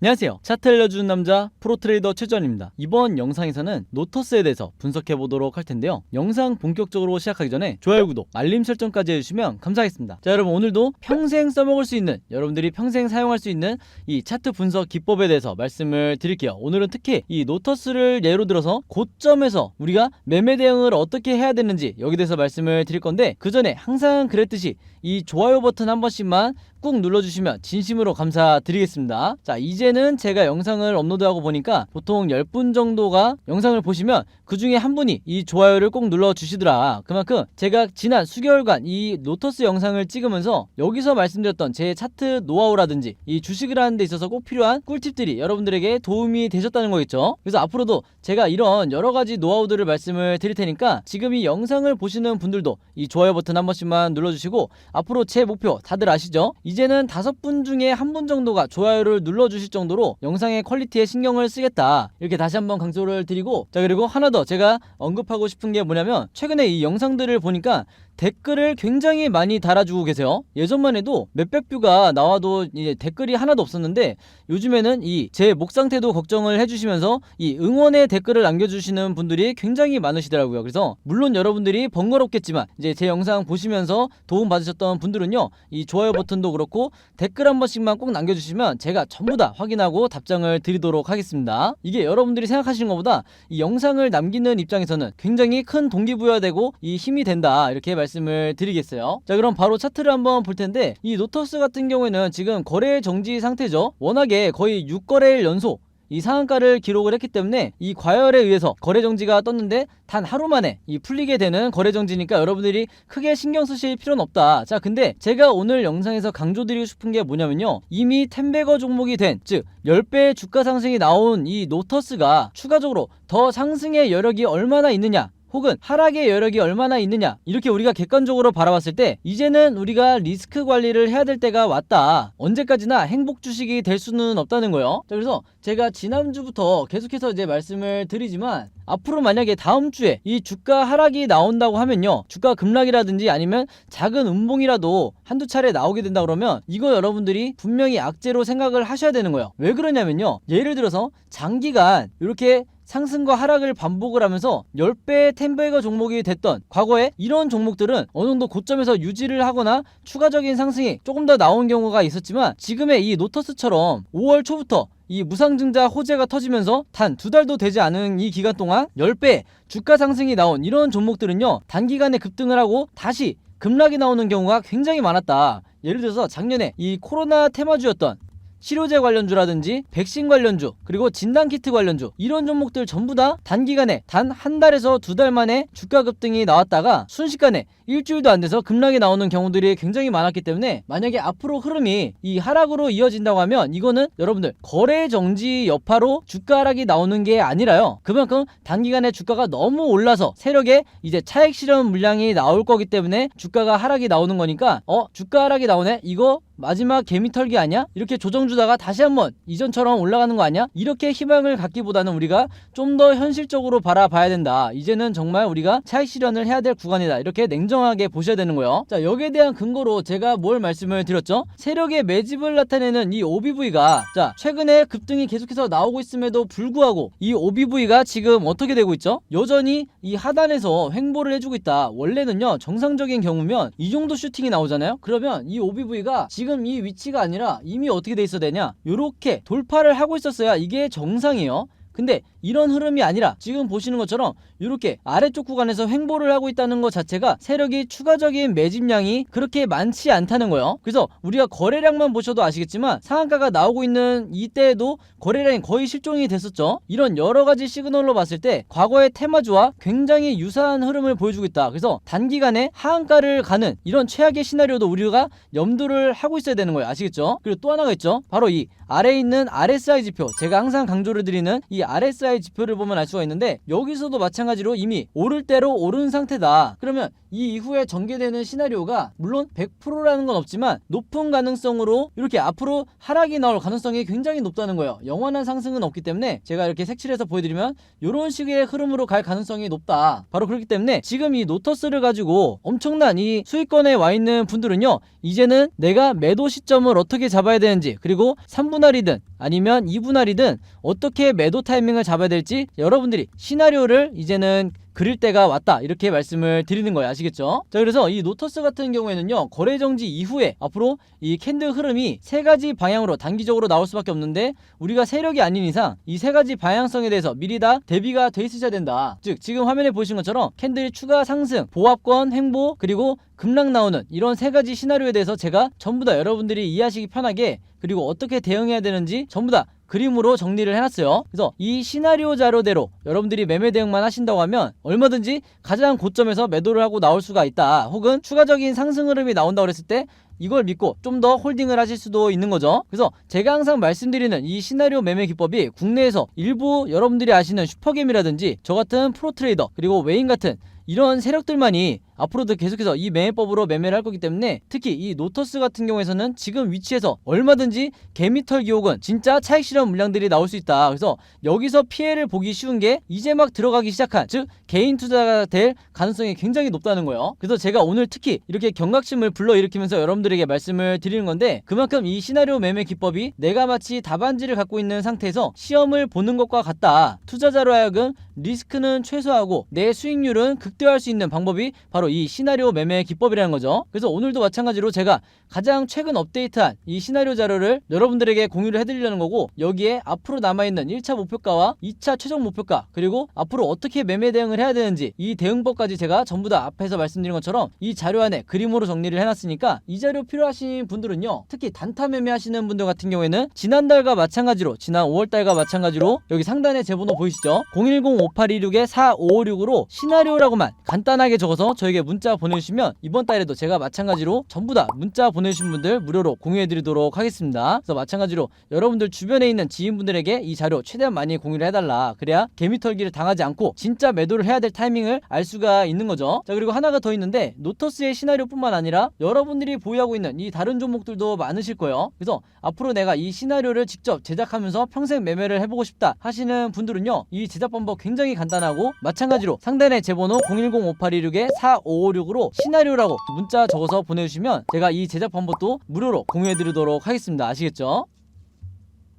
안녕하세요. 차트 알려주는 남자 프로트레이더 최전입니다. 이번 영상에서는 노터스에 대해서 분석해 보도록 할 텐데요. 영상 본격적으로 시작하기 전에 좋아요, 구독, 알림 설정까지 해주시면 감사하겠습니다. 자, 여러분, 오늘도 평생 써먹을 수 있는, 여러분들이 평생 사용할 수 있는 이 차트 분석 기법에 대해서 말씀을 드릴게요. 오늘은 특히 이 노터스를 예로 들어서 고점에서 우리가 매매 대응을 어떻게 해야 되는지 여기 대해서 말씀을 드릴 건데, 그 전에 항상 그랬듯이 이 좋아요 버튼 한 번씩만 꾹 눌러주시면 진심으로 감사드리겠습니다. 자, 이제는 제가 영상을 업로드하고 보니까 보통 10분 정도가 영상을 보시면 그 중에 한 분이 이 좋아요를 꼭 눌러주시더라. 그만큼 제가 지난 수개월간 이 노터스 영상을 찍으면서 여기서 말씀드렸던 제 차트 노하우라든지 이 주식을 하는 데 있어서 꼭 필요한 꿀팁들이 여러분들에게 도움이 되셨다는 거겠죠. 그래서 앞으로도 제가 이런 여러가지 노하우들을 말씀을 드릴 테니까 지금 이 영상을 보시는 분들도 이 좋아요 버튼 한 번씩만 눌러주시고, 앞으로 제 목표 다들 아시죠? 이제는 5분 중에 1분 정도가 좋아요를 눌러주실 정도로 영상의 퀄리티에 신경을 쓰겠다, 이렇게 다시 한번 강조를 드리고, 자, 그리고 하나 더 제가 언급하고 싶은 게 뭐냐면, 최근에 이 영상들을 보니까 댓글을 굉장히 많이 달아주고 계세요. 예전만 해도 몇백 뷰가 나와도 이제 댓글이 하나도 없었는데, 요즘에는 이 제 목 상태도 걱정을 해주시면서 이 응원의 댓글을 남겨주시는 분들이 굉장히 많으시더라고요. 그래서 물론 여러분들이 번거롭겠지만 이제 제 영상 보시면서 도움 받으셨던 분들은요, 이 좋아요 버튼도 그렇고 댓글 한 번씩만 꼭 남겨주시면 제가 전부 다 확인하고 답장을 드리도록 하겠습니다. 이게 여러분들이 생각하시는 것보다 이 영상을 남기는 입장에서는 굉장히 큰 동기부여가 되고 이 힘이 된다, 이렇게 말씀을 드리겠어요. 자, 그럼 바로 차트를 한번 볼 텐데, 이 노터스 같은 경우에는 지금 거래 정지 상태죠. 워낙에 거의 6거래일 연속 이 상한가를 기록을 했기 때문에 이 과열에 의해서 거래 정지가 떴는데 단 하루 만에 이 풀리게 되는 거래 정지니까 여러분들이 크게 신경 쓰실 필요는 없다. 자, 근데 제가 오늘 영상에서 강조드리고 싶은 게 뭐냐면요, 이미 10배거 종목이 된, 즉 10배의 주가 상승이 나온 이 노터스가 추가적으로 더 상승의 여력이 얼마나 있느냐, 혹은 하락의 여력이 얼마나 있느냐, 이렇게 우리가 객관적으로 바라봤을 때 이제는 우리가 리스크 관리를 해야 될 때가 왔다. 언제까지나 행복 주식이 될 수는 없다는 거예요. 자, 그래서 제가 지난주부터 계속해서 이제 말씀을 드리지만, 앞으로 만약에 다음 주에 이 주가 하락이 나온다고 하면요, 주가 급락이라든지 아니면 작은 음봉이라도 한두 차례 나오게 된다 그러면 이거 여러분들이 분명히 악재로 생각을 하셔야 되는 거예요. 왜 그러냐면요, 예를 들어서 장기간 이렇게 상승과 하락을 반복을 하면서 10배, 10배가 종목이 됐던 과거에 이런 종목들은 어느 정도 고점에서 유지를 하거나 추가적인 상승이 조금 더 나온 경우가 있었지만, 지금의 이 노터스처럼 5월 초부터 이 무상증자 호재가 터지면서 단 2달도 되지 않은 이 기간 동안 10배 주가 상승이 나온 이런 종목들은요, 단기간에 급등을 하고 다시 급락이 나오는 경우가 굉장히 많았다. 예를 들어서 작년에 이 코로나 테마주였던 치료제 관련주라든지 백신 관련주, 그리고 진단키트 관련주, 이런 종목들 전부 다 단기간에 단 한 달에서 2달 만에 주가 급등이 나왔다가 순식간에 일주일도 안 돼서 급락이 나오는 경우들이 굉장히 많았기 때문에, 만약에 앞으로 흐름이 이 하락으로 이어진다고 하면 이거는 여러분들 거래 정지 여파로 주가 하락이 나오는 게 아니라요, 그만큼 단기간에 주가가 너무 올라서 세력에 이제 차익 실현 물량이 나올 거기 때문에 주가가 하락이 나오는 거니까, 주가 하락이 나오네, 이거 마지막 개미털기 아니야? 이렇게 조정 주다가 다시 한번 이전처럼 올라가는 거 아니야? 이렇게 희망을 갖기보다는 우리가 좀 더 현실적으로 바라봐야 된다. 이제는 정말 우리가 차익 실현을 해야 될 구간이다, 이렇게 냉정하게 보셔야 되는 거예요. 자, 여기에 대한 근거로 제가 뭘 말씀을 드렸죠? 세력의 매집을 나타내는 이 OBV가, 자, 최근에 급등이 계속해서 나오고 있음에도 불구하고 이 OBV가 지금 어떻게 되고 있죠? 여전히 이 하단에서 횡보를 해주고 있다. 원래는요, 정상적인 경우면 이 정도 슈팅이 나오잖아요. 그러면 이 OBV가 지금 이 위치가 아니라 이미 어떻게 돼 있어야 되냐, 요렇게 돌파를 하고 있었어야 이게 정상이에요. 근데 이런 흐름이 아니라 지금 보시는 것처럼 이렇게 아래쪽 구간에서 횡보를 하고 있다는 것 자체가 세력이 추가적인 매집량이 그렇게 많지 않다는 거예요. 그래서 우리가 거래량만 보셔도 아시겠지만 상한가가 나오고 있는 이때에도 거래량이 거의 실종이 됐었죠. 이런 여러가지 시그널로 봤을 때 과거의 테마주와 굉장히 유사한 흐름을 보여주고 있다. 그래서 단기간에 하한가를 가는 이런 최악의 시나리오도 우리가 염두를 하고 있어야 되는 거예요. 아시겠죠? 그리고 또 하나가 있죠. 바로 이 아래에 있는 RSI 지표, 제가 항상 강조를 드리는 이 RSI 지표를 보면 알 수가 있는데 여기서도 마찬가지로 이미 오를 대로 오른 상태다. 그러면 이 이후에 전개되는 시나리오가 물론 100%라는 건 없지만 높은 가능성으로 이렇게 앞으로 하락이 나올 가능성이 굉장히 높다는 거예요. 영원한 상승은 없기 때문에 제가 이렇게 색칠해서 보여드리면 이런 식의 흐름으로 갈 가능성이 높다. 바로 그렇기 때문에 지금 이 노터스를 가지고 엄청난 이 수익권에 와 있는 분들은요, 이제는 내가 매도 시점을 어떻게 잡아야 되는지, 그리고 3분할이든 아니면 2분할이든 어떻게 매도 타이밍을 잡아야 될지 여러분들이 시나리오를 이제는 그릴 때가 왔다, 이렇게 말씀을 드리는 거예요. 아시겠죠? 자, 그래서 이 노터스 같은 경우에는요, 거래 정지 이후에 앞으로 이 캔들 흐름이 세 가지 방향으로 단기적으로 나올 수밖에 없는데, 우리가 세력이 아닌 이상 이 세 가지 방향성에 대해서 미리 다 대비가 돼 있으셔야 된다. 즉 지금 화면에 보시는 것처럼 캔들이 추가 상승, 보합권, 횡보, 그리고 급락 나오는 이런 세 가지 시나리오에 대해서 제가 전부 다 여러분들이 이해하시기 편하게, 그리고 어떻게 대응해야 되는지 전부 다 그림으로 정리를 해놨어요. 그래서 이 시나리오 자료대로 여러분들이 매매 대응만 하신다고 하면 얼마든지 가장 고점에서 매도를 하고 나올 수가 있다. 혹은 추가적인 상승 흐름이 나온다고 했을 때 이걸 믿고 좀 더 홀딩을 하실 수도 있는 거죠. 그래서 제가 항상 말씀드리는 이 시나리오 매매 기법이 국내에서 일부 여러분들이 아시는 슈퍼겜이라든지 저 같은 프로트레이더, 그리고 웨인 같은 이런 세력들만이 앞으로도 계속해서 이 매매법으로 매매를 할 거기 때문에, 특히 이 노터스 같은 경우에서는 지금 위치에서 얼마든지 개미털기 혹은 진짜 차익 실현 물량들이 나올 수 있다. 그래서 여기서 피해를 보기 쉬운 게 이제 막 들어가기 시작한, 즉 개인 투자가 될 가능성이 굉장히 높다는 거예요. 그래서 제가 오늘 특히 이렇게 경각심을 불러일으키면서 여러분들에게 말씀을 드리는 건데, 그만큼 이 시나리오 매매 기법이 내가 마치 답안지를 갖고 있는 상태에서 시험을 보는 것과 같다. 투자자로 하여금 리스크는 최소화하고 내 수익률은 극대화할 수 있는 방법이 바로 이 시나리오 매매 기법이라는 거죠. 그래서 오늘도 마찬가지로 제가 가장 최근 업데이트한 이 시나리오 자료를 여러분들에게 공유를 해드리려는 거고, 여기에 앞으로 남아있는 1차 목표가와 2차 최종 목표가, 그리고 앞으로 어떻게 매매 대응을 해야 되는지 이 대응법까지 제가 전부 다 앞에서 말씀드린 것처럼 이 자료 안에 그림으로 정리를 해놨으니까, 이 자료 필요하신 분들은요, 특히 단타 매매 하시는 분들 같은 경우에는 지난달과 마찬가지로, 지난 5월달과 마찬가지로 여기 상단에 제 번호 보이시죠? 010-5826-4556으로 시나리오라고만 간단하게 적어서 저에게 문자 보내주시면 이번 달에도 제가 마찬가지로 전부 다 문자 보내주신 분들 무료로 공유해드리도록 하겠습니다. 그래서 마찬가지로 여러분들 주변에 있는 지인분들에게 이 자료 최대한 많이 공유를 해달라. 그래야 개미털기를 당하지 않고 진짜 매도를 해야 될 타이밍을 알 수가 있는 거죠. 자, 그리고 하나가 더 있는데, 노터스의 시나리오뿐만 아니라 여러분들이 보유하고 있는 이 다른 종목들도 많으실 거예요. 그래서 앞으로 내가 이 시나리오를 직접 제작하면서 평생 매매를 해보고 싶다 하시는 분들은요, 이 제작 방법 굉장히 간단하고, 마찬가지로 상단에 제 번호 010-5826-4556으로 시나리오라고 문자 적어서 보내주시면 제가 이 제작 방법도 무료로 공유해드리도록 하겠습니다. 아시겠죠?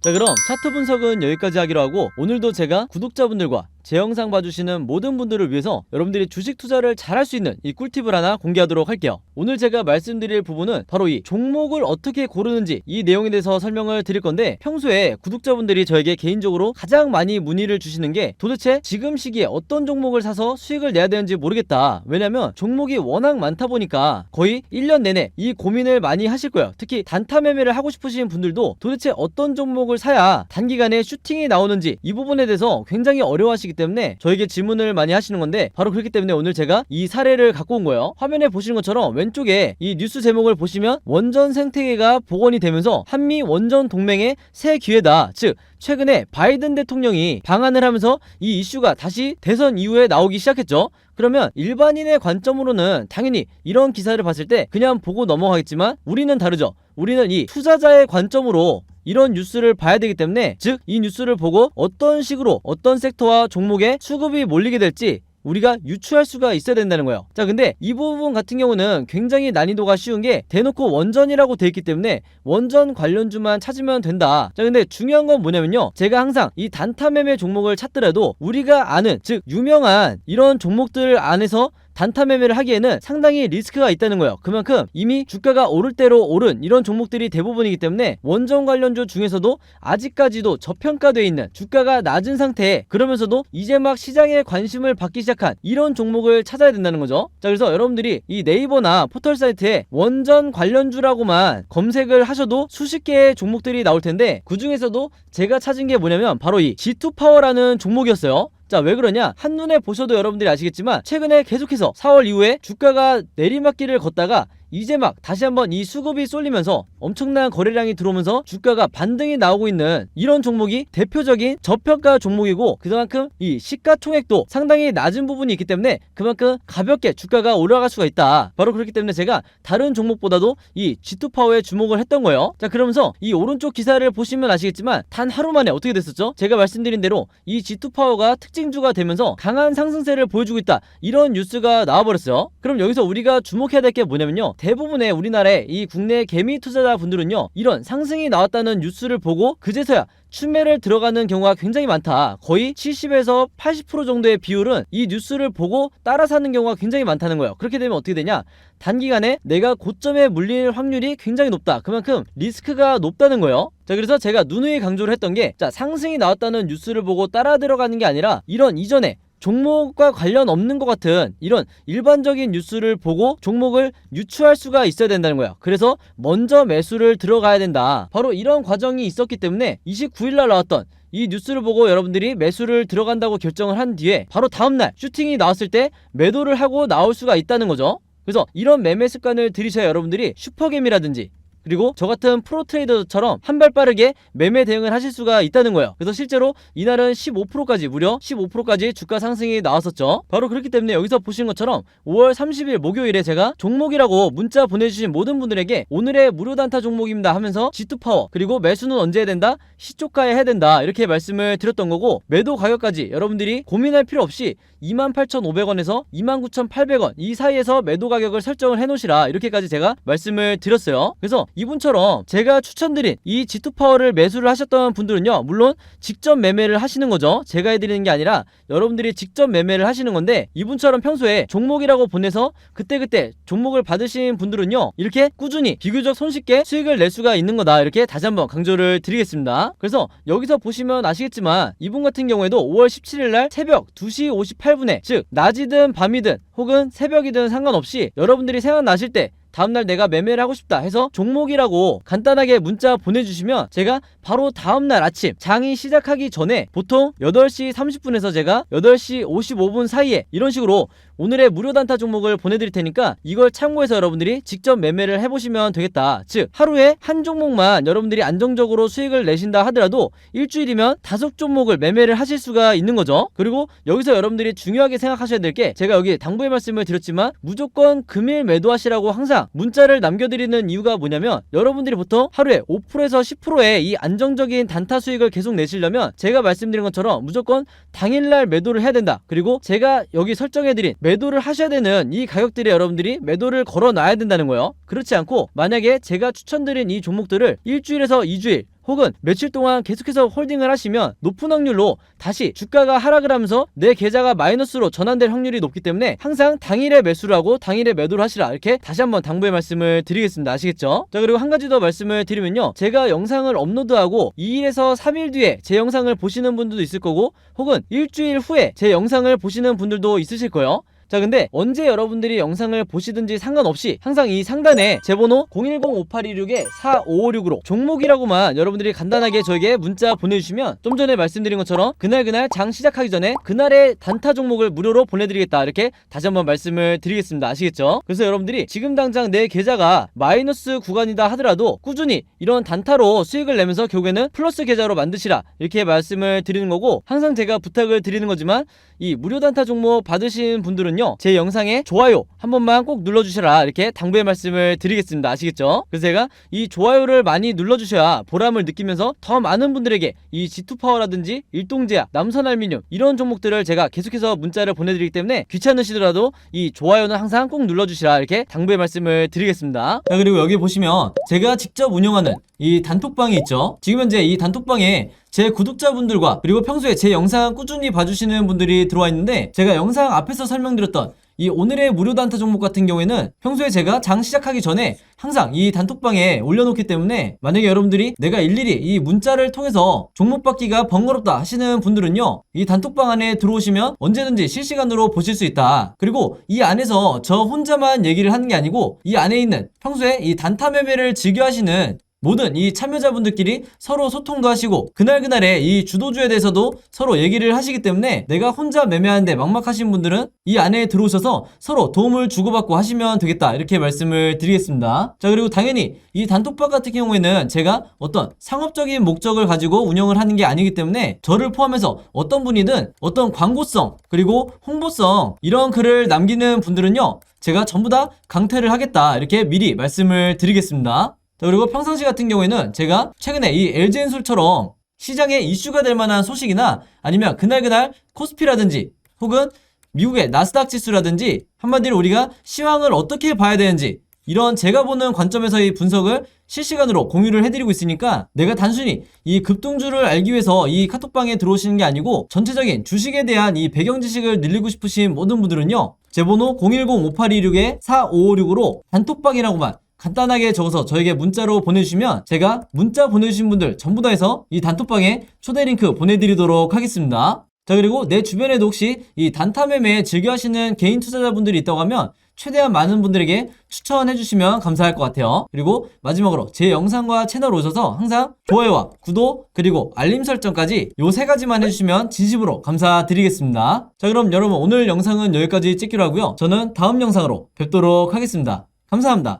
자, 그럼 차트 분석은 여기까지 하기로 하고, 오늘도 제가 구독자분들과 제 영상 봐주시는 모든 분들을 위해서 여러분들이 주식 투자를 잘할 수 있는 이 꿀팁을 하나 공개하도록 할게요. 오늘 제가 말씀드릴 부분은 바로 이 종목을 어떻게 고르는지, 이 내용에 대해서 설명을 드릴 건데, 평소에 구독자분들이 저에게 개인적으로 가장 많이 문의를 주시는 게 도대체 지금 시기에 어떤 종목을 사서 수익을 내야 되는지 모르겠다. 왜냐면 종목이 워낙 많다 보니까 거의 1년 내내 이 고민을 많이 하실 거예요. 특히 단타 매매를 하고 싶으신 분들도 도대체 어떤 종목을 사야 단기간에 슈팅이 나오는지, 이 부분에 대해서 굉장히 어려워하시기 때문에 저에게 질문을 많이 하시는 건데, 바로 그렇기 때문에 오늘 제가 이 사례를 갖고 온 거예요. 화면에 보시는 것처럼 왼쪽에 이 뉴스 제목을 보시면 원전 생태계가 복원이 되면서 한미 원전 동맹의 새 기회다. 즉 최근에 바이든 대통령이 방한을 하면서 이 이슈가 다시 대선 이후에 나오기 시작했죠. 그러면 일반인의 관점으로는 당연히 이런 기사를 봤을 때 그냥 보고 넘어가겠지만, 우리는 다르죠. 우리는 이 투자자의 관점으로 이런 뉴스를 봐야 되기 때문에, 즉 이 뉴스를 보고 어떤 식으로 어떤 섹터와 종목에 수급이 몰리게 될지 우리가 유추할 수가 있어야 된다는 거예요. 자, 근데 이 부분 같은 경우는 굉장히 난이도가 쉬운 게, 대놓고 원전이라고 돼 있기 때문에 원전 관련주만 찾으면 된다. 자, 근데 중요한 건 뭐냐면요, 제가 항상 이 단타 매매 종목을 찾더라도 우리가 아는, 즉 유명한 이런 종목들 안에서 단타 매매를 하기에는 상당히 리스크가 있다는 거예요. 그만큼 이미 주가가 오를 대로 오른 이런 종목들이 대부분이기 때문에, 원전 관련주 중에서도 아직까지도 저평가되어 있는 주가가 낮은 상태에, 그러면서도 이제 막 시장에 관심을 받기 시작한 이런 종목을 찾아야 된다는 거죠. 자, 그래서 여러분들이 이 네이버나 포털 사이트에 원전 관련주라고만 검색을 하셔도 수십 개의 종목들이 나올 텐데, 그 중에서도 제가 찾은 게 뭐냐면 바로 이 G2파워라는 종목이었어요. 자, 왜 그러냐? 한눈에 보셔도 여러분들이 아시겠지만 최근에 계속해서 4월 이후에 주가가 내리막길을 걷다가 이제 막 다시 한번 이 수급이 쏠리면서 엄청난 거래량이 들어오면서 주가가 반등이 나오고 있는 이런 종목이 대표적인 저평가 종목이고, 그만큼 이 시가총액도 상당히 낮은 부분이 있기 때문에 그만큼 가볍게 주가가 올라갈 수가 있다. 바로 그렇기 때문에 제가 다른 종목보다도 이 G2파워에 주목을 했던 거예요. 자, 그러면서 이 오른쪽 기사를 보시면 아시겠지만 단 하루 만에 어떻게 됐었죠? 제가 말씀드린 대로 이 G2파워가 특징주가 되면서 강한 상승세를 보여주고 있다, 이런 뉴스가 나와버렸어요. 그럼 여기서 우리가 주목해야 될 게 뭐냐면요, 대부분의 우리나라의 이 국내 개미 투자자분들은요, 이런 상승이 나왔다는 뉴스를 보고 그제서야 추매를 들어가는 경우가 굉장히 많다. 거의 70에서 80% 정도의 비율은 이 뉴스를 보고 따라 사는 경우가 굉장히 많다는 거예요. 그렇게 되면 어떻게 되냐, 단기간에 내가 고점에 물릴 확률이 굉장히 높다. 그만큼 리스크가 높다는 거예요. 자, 그래서 제가 누누이 강조를 했던 게, 자, 상승이 나왔다는 뉴스를 보고 따라 들어가는 게 아니라 이런 이전에 종목과 관련 없는 것 같은 이런 일반적인 뉴스를 보고 종목을 유추할 수가 있어야 된다는 거야. 그래서 먼저 매수를 들어가야 된다. 바로 이런 과정이 있었기 때문에 29일날 나왔던 이 뉴스를 보고 여러분들이 매수를 들어간다고 결정을 한 뒤에 바로 다음날 슈팅이 나왔을 때 매도를 하고 나올 수가 있다는 거죠. 그래서 이런 매매 습관을 들이셔야 여러분들이 슈퍼겜이라든지 그리고 저같은 프로트레이더처럼 한 발 빠르게 매매 대응을 하실 수가 있다는 거예요. 그래서 실제로 이날은 15%까지 무려 15%까지 주가 상승이 나왔었죠. 바로 그렇기 때문에 여기서 보시는 것처럼 5월 30일 목요일에 제가 종목이라고 문자 보내주신 모든 분들에게 오늘의 무료 단타 종목입니다 하면서 G2파워, 그리고 매수는 언제 해야 된다, 시초가에 해야 된다, 이렇게 말씀을 드렸던 거고, 매도 가격까지 여러분들이 고민할 필요 없이 28,500원에서 29,800원 이 사이에서 매도 가격을 설정을 해놓으시라, 이렇게까지 제가 말씀을 드렸어요. 그래서 이분처럼 제가 추천드린 이 G2파워를 매수를 하셨던 분들은요, 물론 직접 매매를 하시는 거죠. 제가 해드리는 게 아니라 여러분들이 직접 매매를 하시는 건데, 이분처럼 평소에 종목이라고 보내서 그때그때 종목을 받으신 분들은요, 이렇게 꾸준히 비교적 손쉽게 수익을 낼 수가 있는 거다, 이렇게 다시 한번 강조를 드리겠습니다. 그래서 여기서 보시면 아시겠지만 이분 같은 경우에도 5월 17일날 새벽 2시 58분에 즉 낮이든 밤이든 혹은 새벽이든 상관없이 여러분들이 생각나실 때 다음날 내가 매매를 하고 싶다 해서 종목이라고 간단하게 문자 보내주시면 제가 바로 다음날 아침 장이 시작하기 전에 보통 8시 30분에서 제가 8시 55분 사이에 이런 식으로 오늘의 무료 단타 종목을 보내드릴 테니까 이걸 참고해서 여러분들이 직접 매매를 해보시면 되겠다. 즉 하루에 한 종목만 여러분들이 안정적으로 수익을 내신다 하더라도 일주일이면 5종목을 매매를 하실 수가 있는 거죠. 그리고 여기서 여러분들이 중요하게 생각하셔야 될 게, 제가 여기 당부의 말씀을 드렸지만 무조건 금일 매도하시라고 항상 문자를 남겨드리는 이유가 뭐냐면, 여러분들이 보통 하루에 5%에서 10%의 이 안정적인 단타 수익을 계속 내시려면 제가 말씀드린 것처럼 무조건 당일날 매도를 해야 된다. 그리고 제가 여기 설정해드린 매도를 하셔야 되는 이 가격들에 여러분들이 매도를 걸어놔야 된다는 거예요. 그렇지 않고 만약에 제가 추천드린 이 종목들을 일주일에서 2주일 혹은 며칠 동안 계속해서 홀딩을 하시면 높은 확률로 다시 주가가 하락을 하면서 내 계좌가 마이너스로 전환될 확률이 높기 때문에 항상 당일에 매수를 하고 당일에 매도를 하시라, 이렇게 다시 한번 당부의 말씀을 드리겠습니다. 아시겠죠? 자, 그리고 한 가지 더 말씀을 드리면요, 제가 영상을 업로드하고 2일에서 3일 뒤에 제 영상을 보시는 분들도 있을 거고 혹은 일주일 후에 제 영상을 보시는 분들도 있으실 거예요. 자, 근데 언제 여러분들이 영상을 보시든지 상관없이 항상 이 상단에 제 번호 010-5826-4556으로 종목이라고만 여러분들이 간단하게 저에게 문자 보내주시면 좀 전에 말씀드린 것처럼 그날 장 시작하기 전에 그날의 단타 종목을 무료로 보내드리겠다, 이렇게 다시 한번 말씀을 드리겠습니다. 아시겠죠? 그래서 여러분들이 지금 당장 내 계좌가 마이너스 구간이다 하더라도 꾸준히 이런 단타로 수익을 내면서 결국에는 플러스 계좌로 만드시라, 이렇게 말씀을 드리는 거고, 항상 제가 부탁을 드리는 거지만 이 무료 단타 종목 받으신 분들은요, 제 영상에 좋아요 한 번만 꼭 눌러주셔라, 이렇게 당부의 말씀을 드리겠습니다. 아시겠죠? 그래서 제가 이 좋아요를 많이 눌러주셔야 보람을 느끼면서 더 많은 분들에게 이 G2파워라든지 일동제약, 남선알미늄 이런 종목들을 제가 계속해서 문자를 보내드리기 때문에 귀찮으시더라도 이 좋아요는 항상 꼭 눌러주시라, 이렇게 당부의 말씀을 드리겠습니다. 자, 그리고 여기 보시면 제가 직접 운영하는 이 단톡방이 있죠. 지금 현재 이 단톡방에 제 구독자분들과 그리고 평소에 제 영상 꾸준히 봐주시는 분들이 들어와 있는데, 제가 영상 앞에서 설명드렸던 이 오늘의 무료 단타 종목 같은 경우에는 평소에 제가 장 시작하기 전에 항상 이 단톡방에 올려놓기 때문에 만약에 여러분들이 내가 일일이 이 문자를 통해서 종목 받기가 번거롭다 하시는 분들은요, 이 단톡방 안에 들어오시면 언제든지 실시간으로 보실 수 있다. 그리고 이 안에서 저 혼자만 얘기를 하는 게 아니고 이 안에 있는 평소에 이 단타 매매를 즐겨 하시는 모든 이 참여자분들끼리 서로 소통도 하시고 그날그날의 이 주도주에 대해서도 서로 얘기를 하시기 때문에 내가 혼자 매매하는데 막막하신 분들은 이 안에 들어오셔서 서로 도움을 주고받고 하시면 되겠다, 이렇게 말씀을 드리겠습니다. 자, 그리고 당연히 이 단톡방 같은 경우에는 제가 어떤 상업적인 목적을 가지고 운영을 하는 게 아니기 때문에 저를 포함해서 어떤 분이든 어떤 광고성 그리고 홍보성 이런 글을 남기는 분들은요, 제가 전부 다 강퇴를 하겠다, 이렇게 미리 말씀을 드리겠습니다. 자, 그리고 평상시 같은 경우에는 제가 최근에 이 LG엔솔처럼 시장에 이슈가 될 만한 소식이나 아니면 그날그날 코스피라든지 혹은 미국의 나스닥 지수라든지 한마디로 우리가 시황을 어떻게 봐야 되는지 이런 제가 보는 관점에서의 분석을 실시간으로 공유를 해드리고 있으니까 내가 단순히 이 급등주를 알기 위해서 이 카톡방에 들어오시는 게 아니고 전체적인 주식에 대한 이 배경 지식을 늘리고 싶으신 모든 분들은요, 제 번호 010-5826-4556으로 단톡방이라고만 간단하게 적어서 저에게 문자로 보내주시면 제가 문자 보내주신 분들 전부 다 해서 이 단톡방에 초대 링크 보내드리도록 하겠습니다. 자, 그리고 내 주변에도 혹시 이 단타 매매 즐겨 하시는 개인 투자자분들이 있다고 하면 최대한 많은 분들에게 추천해 주시면 감사할 것 같아요. 그리고 마지막으로 제 영상과 채널 오셔서 항상 좋아요와 구독 그리고 알림 설정까지 요 3가지만 해주시면 진심으로 감사드리겠습니다. 자, 그럼 여러분 오늘 영상은 여기까지 찍기로 하고요. 저는 다음 영상으로 뵙도록 하겠습니다. 감사합니다.